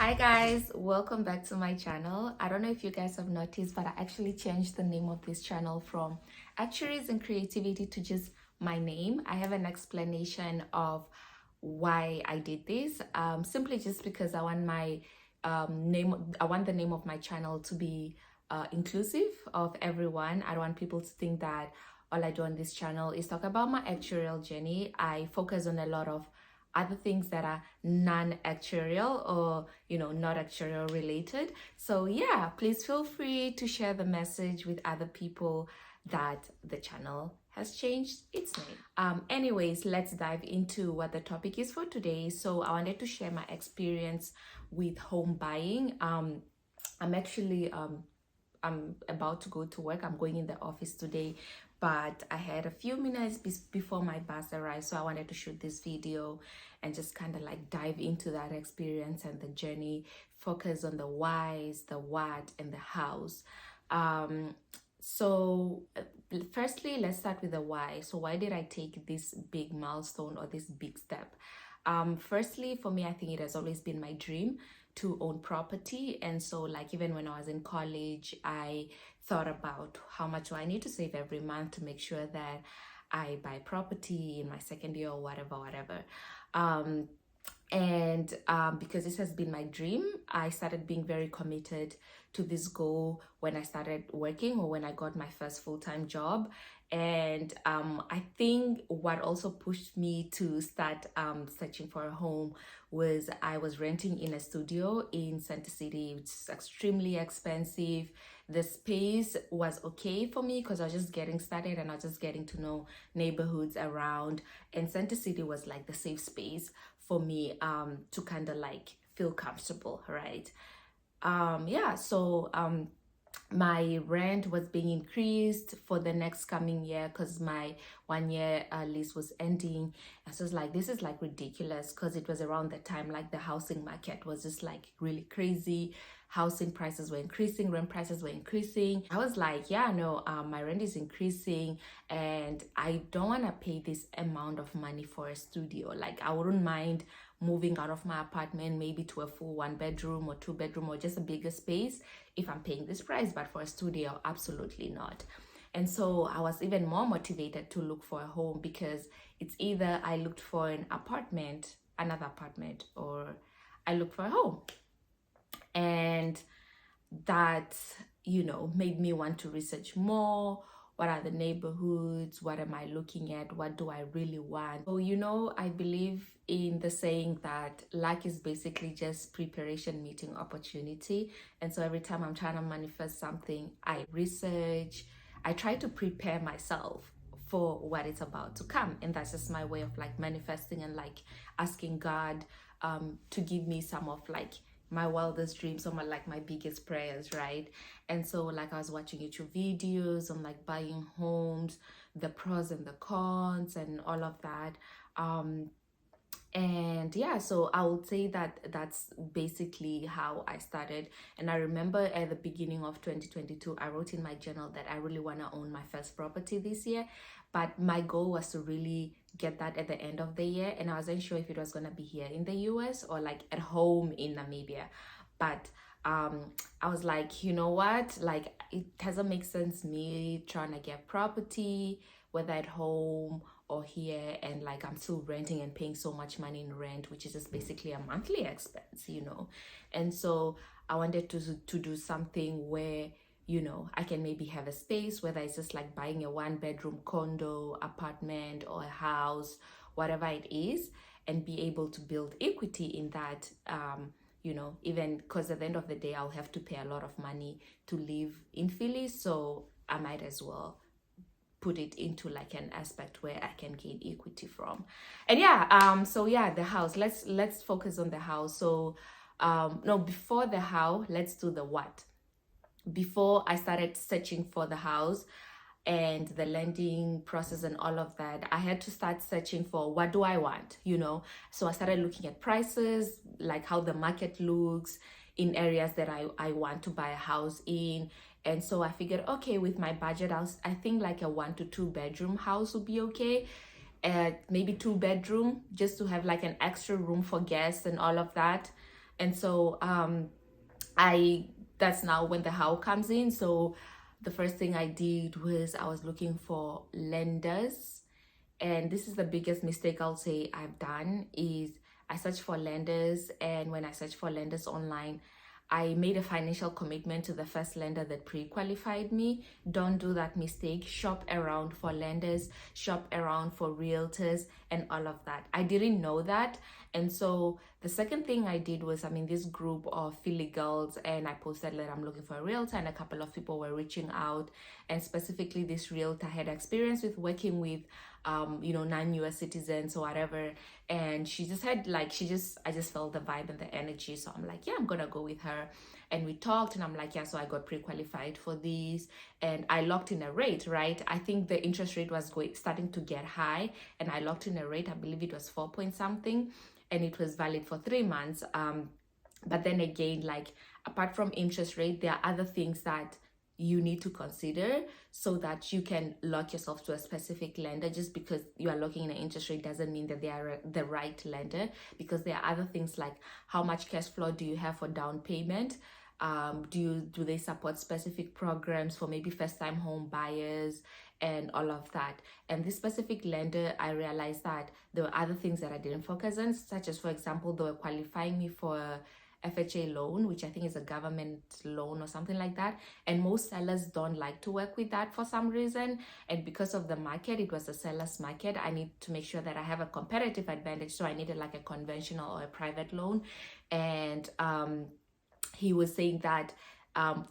Hi guys, welcome back to my channel. I don't know if you guys have noticed, but I actually changed the name of this channel from Actuaries and Creativity to just my name. I have an explanation of why I did this. Simply just because I want my I want the name of my channel to be inclusive of everyone. I don't want people to think that all I do on this channel is talk about my actuarial journey. I focus on a lot of other things that are non-actuarial or not actuarial related. So yeah, please feel free to share the message with other people that the channel has changed its name. Anyways, let's dive into what the topic is for today. So I wanted to share my experience with home buying. I'm actually I'm about to go to work. I'm going in the office today, but I had a few minutes before my bus arrived, so I wanted to shoot this video and just kind of like dive into that experience and the journey, focus on the whys, the what, and the hows. So firstly, let's start with the why. So why did I take this big milestone or this big step? Firstly, for me, I think it has always been my dream to own property. And so like even when I was in college, I thought about how much do I need to save every month to make sure that I buy property in my second year or whatever. Because this has been my dream, I started being very committed to this goal when I started working or when I got my first full-time job. And I think what also pushed me to start searching for a home was I was renting in a studio in Center City, which is extremely expensive. The space was okay for me because I was just getting started and I was just getting to know neighborhoods around. And Center City was like the safe space for me to kind of like feel comfortable, right? So my rent was being increased for the next coming year because my 1 year lease was ending. And so it's like, this is like ridiculous because it was around the time like the housing market was just like really crazy. Housing prices were increasing, rent prices were increasing. I was like, yeah, no, my rent is increasing and I don't want to pay this amount of money for a studio. Like I wouldn't mind moving out of my apartment maybe to a full 1 bedroom or 2 bedroom or just a bigger space if I'm paying this price, but for a studio, absolutely not. And so I was even more motivated to look for a home because it's either I looked for another apartment, or I looked for a home. And that, made me want to research more. What are the neighborhoods? What am I looking at? What do I really want? So, I believe in the saying that luck is basically just preparation meeting opportunity. And so every time I'm trying to manifest something, I research, I try to prepare myself for what it's about to come. And that's just my way of like manifesting and like asking God to give me some of like my wildest dreams, some of like my biggest prayers, right? And so like I was watching YouTube videos on like buying homes, the pros and the cons and all of that. And yeah, so I would say that that's basically how I started. And I remember at the beginning of 2022, I wrote in my journal that I really want to own my first property this year, but my goal was to really get that at the end of the year. And I wasn't sure if it was going to be here in the US or like at home in Namibia. But I was like, you know what, like it doesn't make sense me trying to get property whether at home or here, and like I'm still renting and paying so much money in rent, which is just basically a monthly expense. And so I wanted to do something where I can maybe have a space, whether it's just like buying a 1 bedroom condo, apartment, or a house, whatever it is, and be able to build equity in that. Even because at the end of the day, I'll have to pay a lot of money to live in Philly, so I might as well put it into like an aspect where I can gain equity from. And the house, let's focus on the house. So no, before the how, let's do the what. Before I started searching for the house and the lending process and all of that, I had to start searching for what do I want. So I started looking at prices, like how the market looks in areas that I want to buy a house in. And so I figured, okay, with my budget, I think like a 1 to 2 bedroom house would be okay. Maybe 2 bedroom, just to have like an extra room for guests and all of that. And so I that's now when the how comes in. So the first thing I did was I was looking for lenders, and this is the biggest mistake I'll say I've done is I searched for lenders, and when I searched for lenders online, I made a financial commitment to the first lender that pre-qualified me. Don't do that mistake. Shop around for lenders, shop around for realtors, and all of that. I didn't know that. And so the second thing I did was I'm in this group of Philly girls, and I posted that I'm looking for a realtor, and a couple of people were reaching out. And specifically, this realtor had experience with working with non-US citizens or whatever, and she just had like I just felt the vibe and the energy, so I'm like, yeah, I'm gonna go with her. And we talked, and I'm like, yeah, so I got pre-qualified for these, and I locked in a rate, right? I think the interest rate was starting to get high, and I locked in a rate. I believe it was 4 point something, and it was valid for 3 months. But then again, like, apart from interest rate, there are other things that you need to consider so that you can lock yourself to a specific lender. Just because you are locking in an interest rate doesn't mean that they are the right lender, because there are other things like how much cash flow do you have for down payment. Do they support specific programs for maybe first time home buyers and all of that. And this specific lender, I realized that there were other things that I didn't focus on, such as, for example, they were qualifying me for FHA loan, which I think is a government loan or something like that. And most sellers don't like to work with that for some reason. And because of the market, it was a seller's market. I need to make sure that I have a competitive advantage. So I needed like a conventional or a private loan. And he was saying that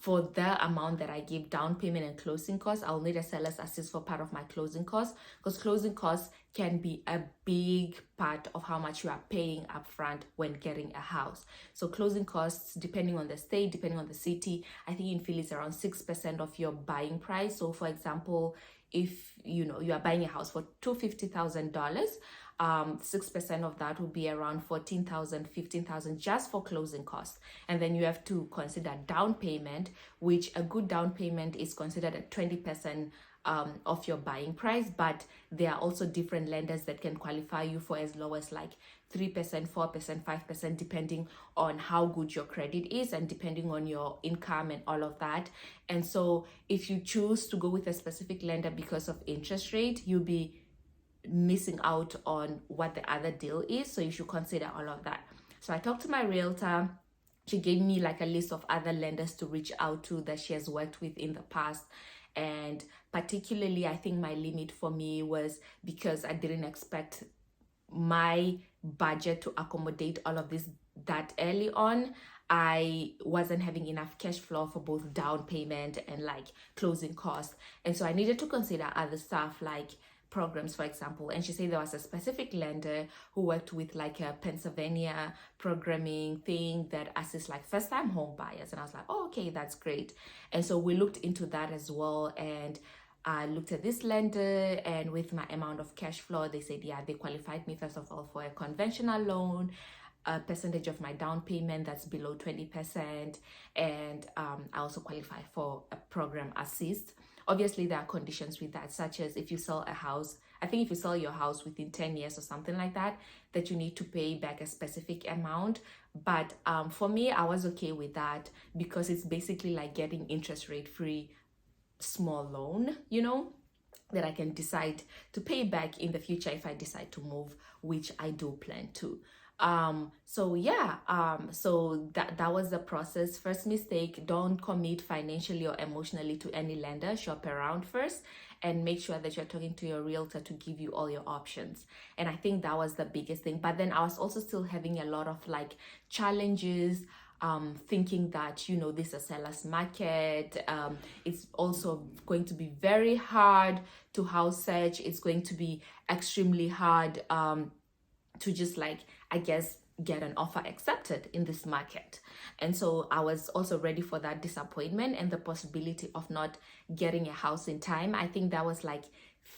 for the amount that I give down payment and closing costs, I'll need a seller's assist for part of my closing costs, because closing costs can be a big part of how much you are paying upfront when getting a house. So closing costs, depending on the state, depending on the city, I think in Philly it's around 6% of your buying price. So for example, if you are buying a house for $250,000, 6% of that would be around 14,000, 15,000 just for closing costs. And then you have to consider down payment, which a good down payment is considered at 20% of your buying price. But there are also different lenders that can qualify you for as low as like 3%, 4%, 5%, depending on how good your credit is and depending on your income and all of that. And so if you choose to go with a specific lender because of interest rate, you'll be missing out on what the other deal is. So you should consider all of that. So I talked to my realtor. She gave me like a list of other lenders to reach out to that she has worked with in the past. And particularly, I think my limit for me was because I didn't expect my budget to accommodate all of this that early on. I wasn't having enough cash flow for both down payment and like closing costs. And so I needed to consider other stuff like programs, for example. And she said there was a specific lender who worked with like a Pennsylvania programming thing that assists like first time home buyers. And I was like, oh, okay, that's great. And so we looked into that as well. And I looked at this lender, and with my amount of cash flow, they said, yeah, they qualified me first of all for a conventional loan, a percentage of my down payment that's below 20%. And I also qualify for a program assist. Obviously, there are conditions with that, such as if you sell a house, I think if you sell your house within 10 years or something like that, that you need to pay back a specific amount. But for me, I was okay with that because it's basically like getting interest rate free small loan, that I can decide to pay back in the future if I decide to move, which I do plan to. So that was the process. First mistake, don't commit financially or emotionally to any lender. Shop around first and make sure that you're talking to your realtor to give you all your options. And I think that was the biggest thing. But then I was also still having a lot of like challenges, thinking that this is a seller's market. It's also going to be very hard to house search. It's going to be extremely hard to just like, I guess, get an offer accepted in this market. And so I was also ready for that disappointment and the possibility of not getting a house in time. I think that was like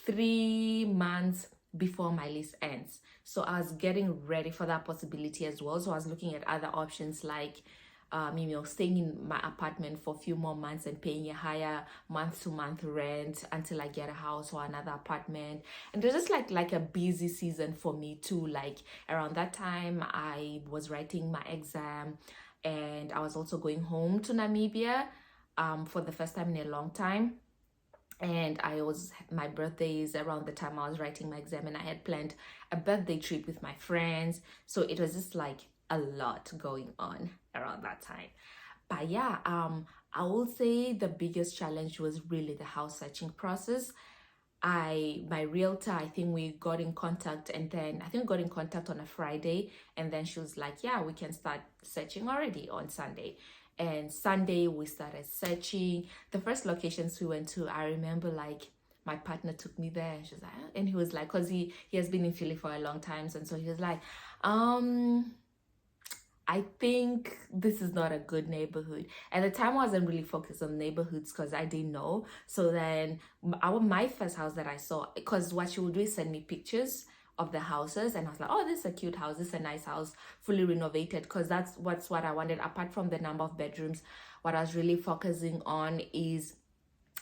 3 months before my lease ends. So I was getting ready for that possibility as well. So I was looking at other options like staying in my apartment for a few more months and paying a higher month-to-month rent until I get a house or another apartment. And it was just like a busy season for me too. Like around that time, I was writing my exam, and I was also going home to Namibia for the first time in a long time. And my birthday is around the time I was writing my exam, and I had planned a birthday trip with my friends. So it was just like a lot going on around that time. But yeah, I will say the biggest challenge was really the house searching process. My realtor, I think we got in contact, and then I think we got in contact on a Friday, and then she was like, yeah, we can start searching already on Sunday. And Sunday we started searching. The first locations we went to, I remember like my partner took me there, and she was like, and he was like, because he has been in Philly for a long time, and so he was like, I think this is not a good neighborhood. At the time, I wasn't really focused on neighborhoods because I didn't know. So then my first house that I saw, because what she would do is send me pictures of the houses, and I was like, oh, this is a cute house, this is a nice house, fully renovated, because that's what I wanted. Apart from the number of bedrooms, what I was really focusing on is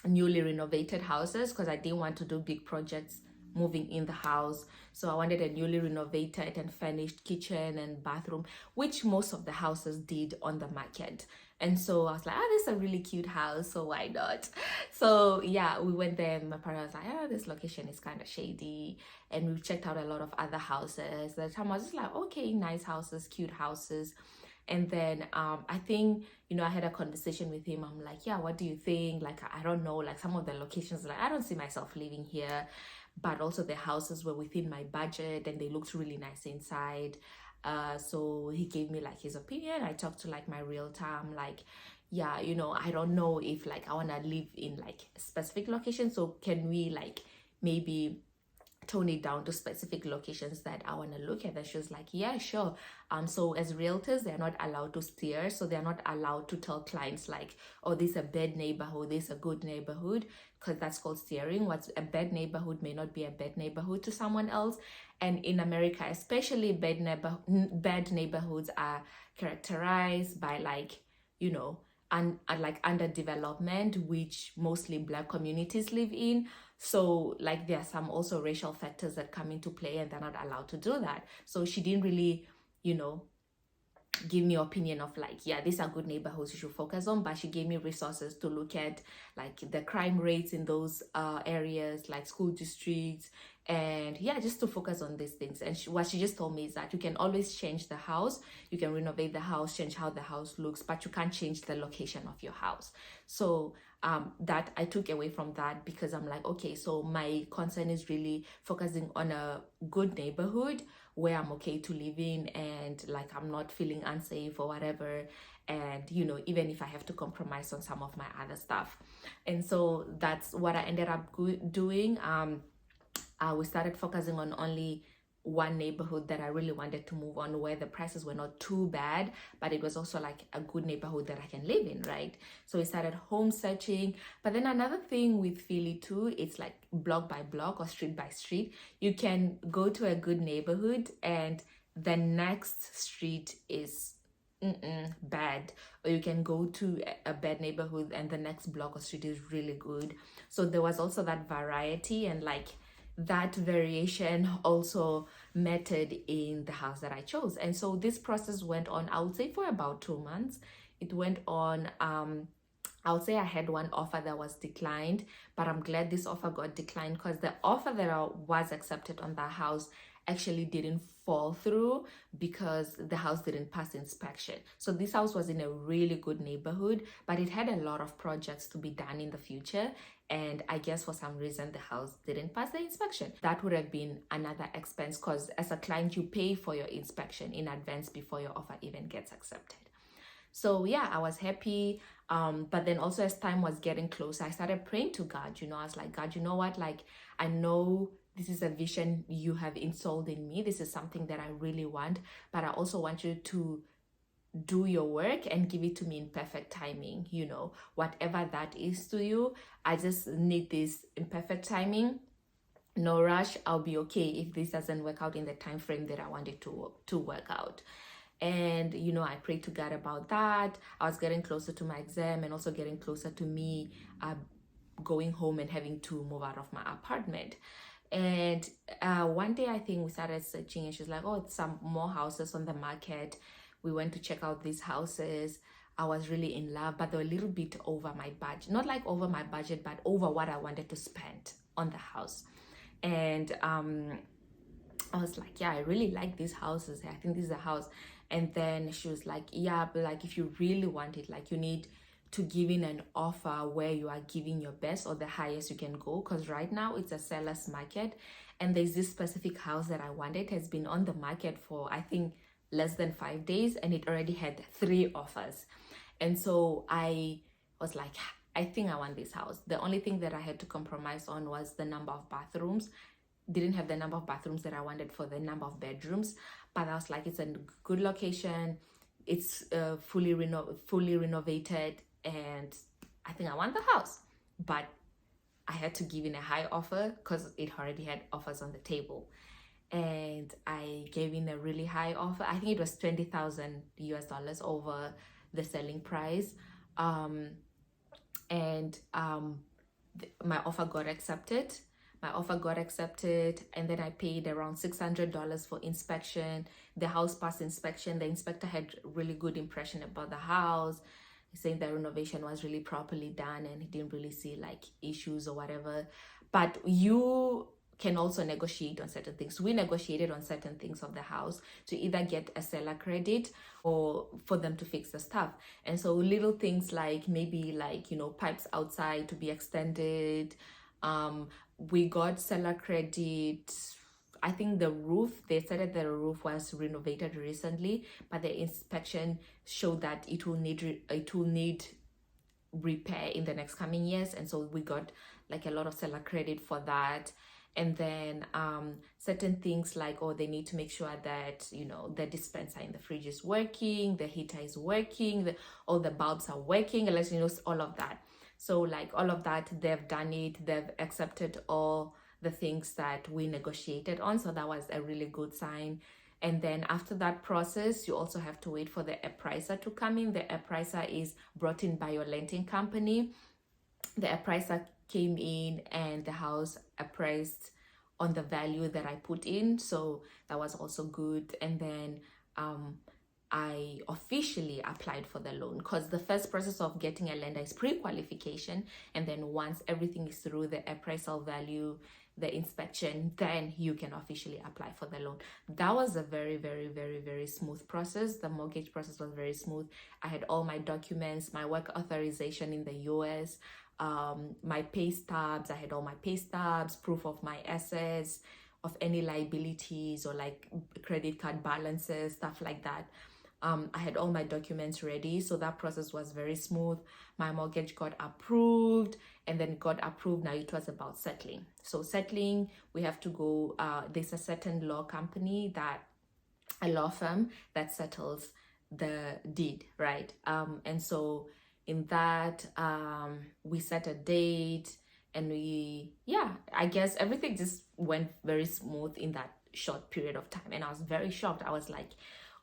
newly renovated houses, because I didn't want to do big projects moving in the house. So I wanted a newly renovated and furnished kitchen and bathroom, which most of the houses did on the market. And so I was like, this is a really cute house, so why not? So yeah, we went there, and my partner was like, this location is kind of shady. And we checked out a lot of other houses. At the time I was just like, okay, nice houses, cute houses. And then I think, I had a conversation with him. I'm like, yeah, what do you think? Like, I don't know, like some of the locations, like I don't see myself living here. But also the houses were within my budget, and they looked really nice inside. So he gave me like his opinion. I talked to like my realtor. I'm like, yeah, I don't know if like I want to live in like a specific location. So can we like maybe tone it down to specific locations that I want to look at? And she was like, yeah, sure. So as realtors, they're not allowed to steer. So they're not allowed to tell clients like, oh, this is a bad neighborhood, this is a good neighborhood, because that's called steering. What's a bad neighborhood may not be a bad neighborhood to someone else. And in America, especially bad neighborhoods are characterized by like, and like underdevelopment, which mostly Black communities live in. So like there are some also racial factors that come into play, and they're not allowed to do that. So she didn't really, give me opinion of like, yeah, these are good neighborhoods you should focus on, but she gave me resources to look at like the crime rates in those areas, like school districts, and yeah, just to focus on these things. And what she just told me is that you can always change the house, you can renovate the house, change how the house looks, but you can't change the location of your house. So that I took away from that, because I'm like, okay, so my concern is really focusing on a good neighborhood where I'm okay to live in, and like I'm not feeling unsafe or whatever. And even if I have to compromise on some of my other stuff. And so that's what I ended up doing. We started focusing on only one neighborhood that I really wanted to move on, where the prices were not too bad, but it was also like a good neighborhood that I can live in, right? So we started home searching. But then another thing with Philly too, it's like block by block or street by street. You can go to a good neighborhood and the next street is bad, or you can go to a bad neighborhood and the next block or street is really good. So there was also that variety, and like that variation also mattered in the house that I chose. And so this process went on, I would say, for about 2 months. It went on. I would say I had one offer that was declined, but I'm glad this offer got declined, because the offer that was accepted on that house actually didn't fall through because the house didn't pass inspection. So this house was in a really good neighborhood, but it had a lot of projects to be done in the future. And I guess for some reason the house didn't pass the inspection. That would have been another expense, because as a client, you pay for your inspection in advance before your offer even gets accepted. So yeah, I was happy. But then also as time was getting closer, I started praying to God. I was like, God, you know what? Like, I know this is a vision you have installed in me. This is something that I really want, but I also want you to do your work and give it to me in perfect timing. Whatever that is to you, I just need this in perfect timing. No rush. I'll be okay if this doesn't work out in the time frame that I want it to work out. And I prayed to God about that. I was getting closer to my exam and also getting closer to me going home and having to move out of my apartment. And one day I think we started searching, and she's like, oh, it's some more houses on the market. We went to check out these houses. I was really in love, but they were a little bit over my budget. Not like over my budget, but over what I wanted to spend on the house. And I was like, yeah, I really like these houses. I think this is a house. And then she was like, yeah, but like if you really want it, like you need to give in an offer where you are giving your best or the highest you can go. Because right now it's a seller's market. And there's this specific house that I wanted, has been on the market for, I think, less than 5 days. And it already had 3 offers. And so I was like, I think I want this house. The only thing that I had to compromise on was the number of bathrooms. Didn't have the number of bathrooms that I wanted for the number of bedrooms, but I was like, it's a good location, it's fully renovated, and I think I want the house. But I had to give in a high offer because it already had offers on the table, and I gave in a really high offer. I think it was $20,000 over the selling price, and my offer got accepted. And then I paid around $600 for inspection. The house passed inspection. The inspector had really good impression about the house, saying the renovation was really properly done and he didn't really see like issues or whatever. But you can also negotiate on certain things. We negotiated on certain things of the house to either get a seller credit or for them to fix the stuff. And so little things like maybe like, pipes outside to be extended. We got seller credit. I think the roof, they said that the roof was renovated recently, but the inspection showed that it will need repair in the next coming years. And so we got like a lot of seller credit for that. And then certain things like, they need to make sure that, the dispenser in the fridge is working, the heater is working, all the bulbs are working, all of that. So like all of that, they've done it. They've accepted all the things that we negotiated on. So that was a really good sign. And then after that process, you also have to wait for the appraiser to come in. The appraiser is brought in by your lending company. The appraiser came in and the house appraised on the value that I put in. So that was also good. And then I officially applied for the loan, because the first process of getting a lender is pre-qualification, and then once everything is through the appraisal value, the inspection, then you can officially apply for the loan. That was a very, very, very, very smooth process. The mortgage process was very smooth. I had all my documents, my work authorization in the US, my pay stubs. I had all my pay stubs, proof of my assets, of any liabilities or like credit card balances, stuff like that. I had all my documents ready, so that process was very smooth. My mortgage got approved, and then got approved. Now it was about settling. So settling, we have to go, there's a certain law firm that settles the deed, right? And so in that, we set a date, and I guess everything just went very smooth in that short period of time. And I was very shocked. I was like,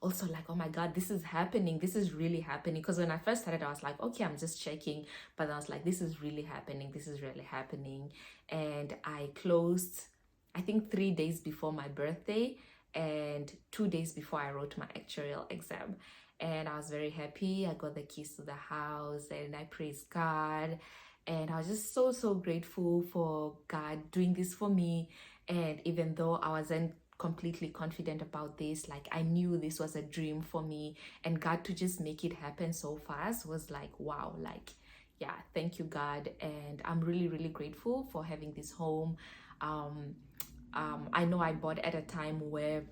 also like, oh my God, this is happening. This is really happening. Because when I first started, I was like, okay, I'm just checking. But I was like, this is really happening. This is really happening. And I closed, I think 3 days before my birthday and 2 days before I wrote my actuarial exam. And I was very happy. I got the keys to the house and I praised God. And I was just so, so grateful for God doing this for me. And even though I wasn't completely confident about this, like I knew this was a dream for me, and God to just make it happen so fast was like, wow, like, yeah, thank you, God. And I'm really, really grateful for having this home. I know I bought at a time where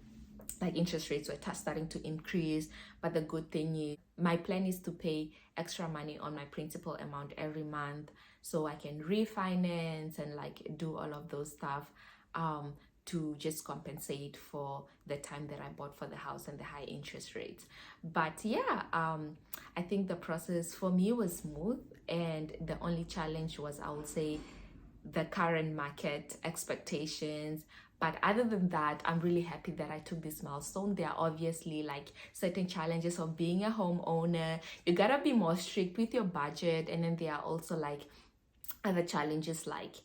like interest rates were starting to increase, but the good thing is my plan is to pay extra money on my principal amount every month so I can refinance and like do all of those stuff to just compensate for the time that I bought for the house and the high interest rates. But yeah, I think the process for me was smooth, and the only challenge was, I would say, the current market expectations. But other than that, I'm really happy that I took this milestone. There are obviously like certain challenges of being a homeowner. You gotta be more strict with your budget, and then there are also like other challenges like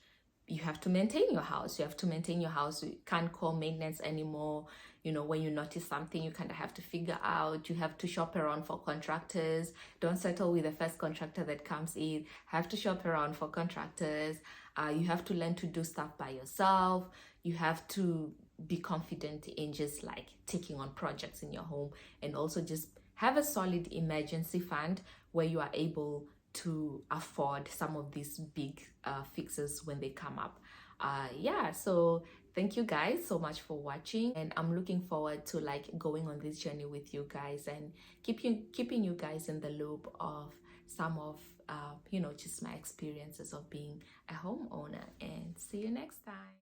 you have to maintain your house. You have to maintain your house. You can't call maintenance anymore. You know, when you notice something, you kind of have to figure out. You have to shop around for contractors. Don't settle with the first contractor that comes in. Have to shop around for contractors. You have to learn to do stuff by yourself. You have to be confident in just like taking on projects in your home, and also just have a solid emergency fund where you are able to afford some of these big fixes when they come up. Yeah, so thank you guys so much for watching, and I'm looking forward to like going on this journey with you guys and keeping you guys in the loop of some of you know, just my experiences of being a homeowner. And see you next time.